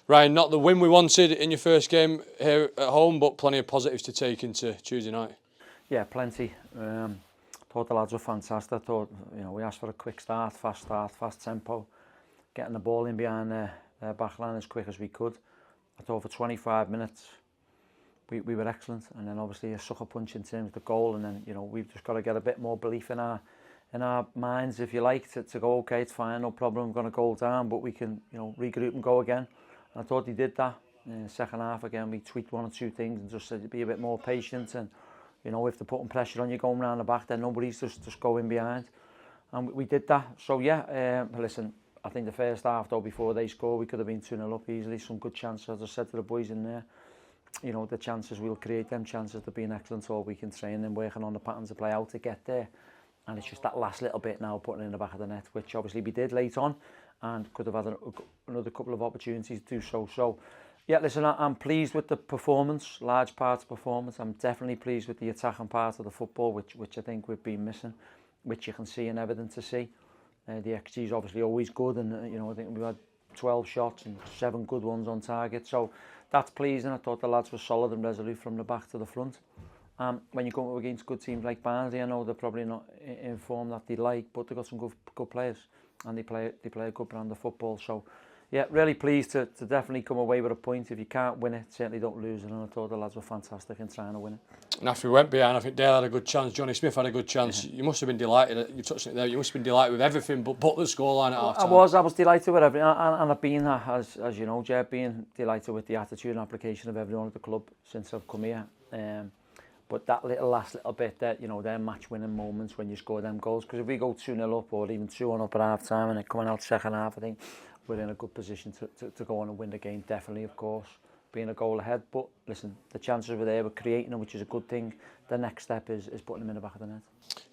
Ryan, not the win we wanted in your first game here at home, but plenty of positives to take into Tuesday night. Yeah, plenty. Thought the lads were fantastic. I thought, we asked for a quick start, fast tempo, getting the ball in behind their back line as quick as we could. I thought for 25 minutes we were excellent, and then obviously a sucker punch in terms of the goal, and then we've just got to get a bit more belief in our minds, if you like, to go, okay, it's fine, no problem, we're going to go down, but we can regroup and go again. And I thought he did that. In the second half again, we tweaked one or two things and just said be a bit more patient, and if they're putting pressure on you going round the back, then nobody's just going behind, and we did that. So yeah, listen, I think the first half though, before they scored, we could have been 2-0 up easily. Some good chances, as I said to the boys in there. The chances, we'll create them chances. They've been excellent all week in training, working on the patterns to play out to get there. And it's just that last little bit now, putting it in the back of the net, which obviously we did late on, and could have had another couple of opportunities to do so. So, yeah, listen, I'm pleased with the performance, large part of performance. I'm definitely pleased with the attacking part of the football, which I think we've been missing, which you can see and evident to see. The XG is obviously always good, and I think we had 12 shots and 7 good ones on target. So that's pleasing. I thought the lads were solid and resolute from the back to the front. When you go against good teams like Barnsley, I know they're probably not in form that they like, but they've got some good players, and they play a good brand of football. So yeah, really pleased to definitely come away with a point. If you can't win it, certainly don't lose it, and I thought the lads were fantastic in trying to win it. And after we went behind, I think Dale had a good chance, Johnny Smith had a good chance. Yeah. You must have been delighted, you touched it there, you must have been delighted with everything but the scoreline at half time. I was delighted with everything, and I've been, as you know, Jeb, being delighted with the attitude and application of everyone at the club since I've come here. But that last little bit, that they're match-winning moments when you score them goals. Because if we go 2-0 up or even 2-1 up at half-time and then coming out second half, I think we're in a good position to go on and win the game, definitely, of course, being a goal ahead. But listen, the chances were there, we're creating them, which is a good thing. The next step is putting them in the back of the net.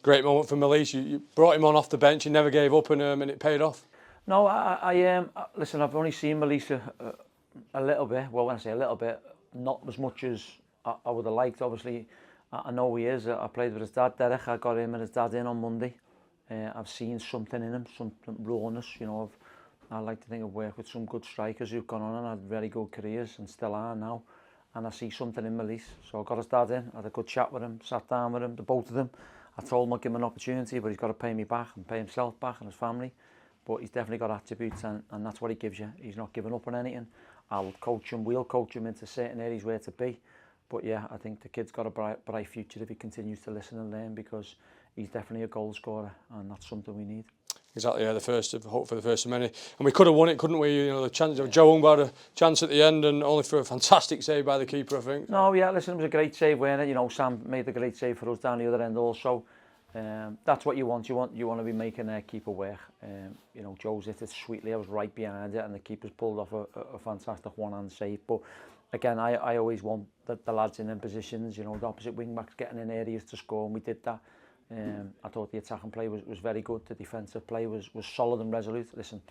Great moment for Melise. You brought him on off the bench, you never gave up, and it paid off. No, listen, I've only seen Melise a little bit. Well, when I say a little bit, not as much as I would have liked, obviously. I know he is. I played with his dad, Derek. I got him and his dad in on Monday. I've seen something in him, some rawness. I like to think I've worked with some good strikers who've gone on and had very good careers and still are now. And I see something in Melise. So I got his dad in, had a good chat with him, sat down with him, the both of them. I told him I'd give him an opportunity, but he's got to pay me back and pay himself back and his family. But he's definitely got attributes, and that's what he gives you. He's not giving up on anything. I'll coach him, we'll coach him into certain areas where to be. But yeah, I think the kid's got a bright future if he continues to listen and learn, because he's definitely a goal scorer, and that's something we need. Exactly, yeah, hope for the first of many. And we could have won it, couldn't we? The chance, Joe Ungbar had a chance at the end, and only for a fantastic save by the keeper, I think. No, yeah, listen, it was a great save, wasn't it? Sam made a great save for us down the other end also. That's what you want. You want to be making their keeper work. Joe's hit it sweetly. I was right behind it, and the keeper's pulled off a fantastic one-hand save. But again, I always want the lads in them positions, the opposite wing-backs getting in areas to score, and we did that. I thought the attacking play was very good. The defensive play was solid and resolute. Listen,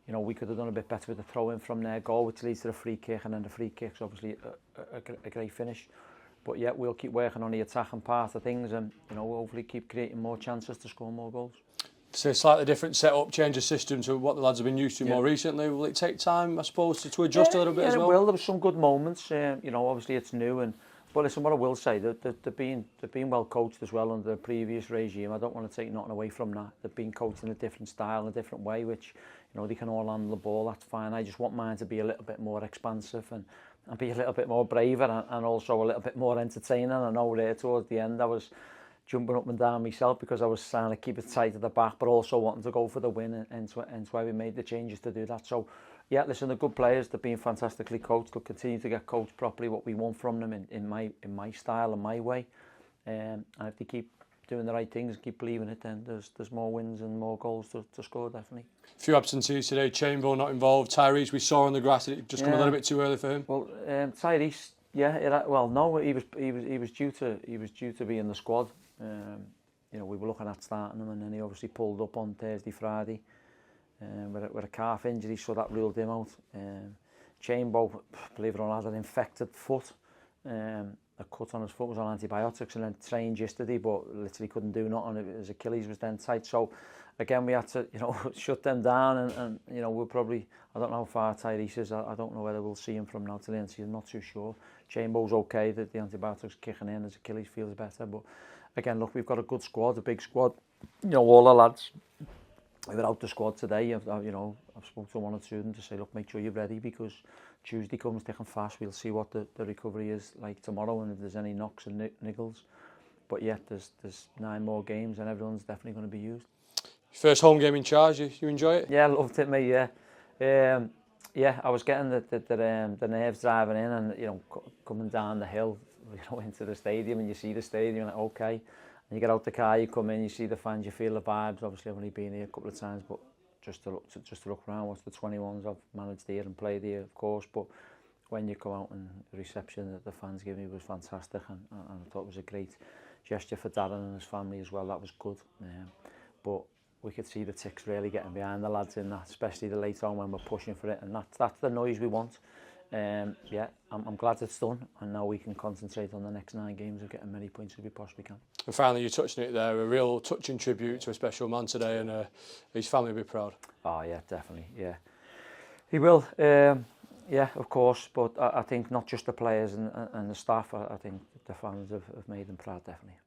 we could have done a bit better with the throw-in from their goal, which leads to the free kick, and then the free kick's obviously a great finish. But yeah, we'll keep working on the attacking part of things, and hopefully keep creating more chances to score more goals. So slightly different setup, change of system to what the lads have been used to more recently. Will it take time, I suppose, to adjust a little bit as well? Yeah, it will. There were some good moments. Obviously it's new, but listen, what I will say, they've been well coached as well under the previous regime. I don't want to take nothing away from that. They've been coached in a different style, in a different way, which they can all handle the ball. That's fine. I just want mine to be a little bit more expansive and be a little bit more braver and also a little bit more entertaining. I know there towards the end I was jumping up and down myself because I was trying to keep it tight at the back, but also wanting to go for the win, and hence why we made the changes to do that. So yeah, listen, the good players, they've been fantastically coached. They'll continue to get coached properly, what we want from them in my style and my way. And if they keep doing the right things and keep believing it, then there's more wins and more goals to score, definitely. A few absentees today. Chamberlain not involved. Tyrese, we saw on the grass. Did it just come a little bit too early for him? Well, Tyrese, no, he was due to be in the squad. We were looking at starting him, and then he obviously pulled up on Thursday, Friday with a calf injury, so that ruled him out. Chambo, believe it or not, had an infected foot. A cut on his foot, was on antibiotics, and then trained yesterday, but literally couldn't do nothing. His Achilles was then tight. So again, we had to, you know, shut them down, and you know, we'll probably, I don't know how far Tyrese is, I don't know whether we'll see him from now till the end, I'm not too sure. Chambo's okay, that the antibiotics kicking in, his Achilles feels better, but again, look, we've got a good squad, a big squad, you know, all the lads, we were out the squad today, you know, I've spoken to one or two of them to say, look, make sure you're ready, because Tuesday comes thick and fast, we'll see what the recovery is like tomorrow, and if there's any knocks and niggles, but yeah, there's 9 more games, and everyone's definitely going to be used. First home game in charge, you enjoy it? Yeah, I loved it, mate, yeah. Yeah, I was getting the nerves driving in, and, you know, coming down the hill, you know, into the stadium, and you see the stadium, like, okay. And you get out the car, you come in, you see the fans, you feel the vibes. Obviously, I've only been here a couple of times, but just to look around, watch the 21s I've managed here and played here, of course. But when you come out, and the reception that the fans gave me was fantastic, and I thought it was a great gesture for Darren and his family as well. That was good. But we could see the Ticks really getting behind the lads in that, especially the late on when we're pushing for it, and that's the noise we want. Yeah, I'm glad it's done, and now we can concentrate on the next 9 games of getting many points as we possibly can. And finally, you touched on it there, a real touching tribute to a special man today, and his family will be proud. Oh yeah, definitely, yeah. He will, yeah, of course, but I think not just the players and the staff, I think the fans have made them proud, definitely.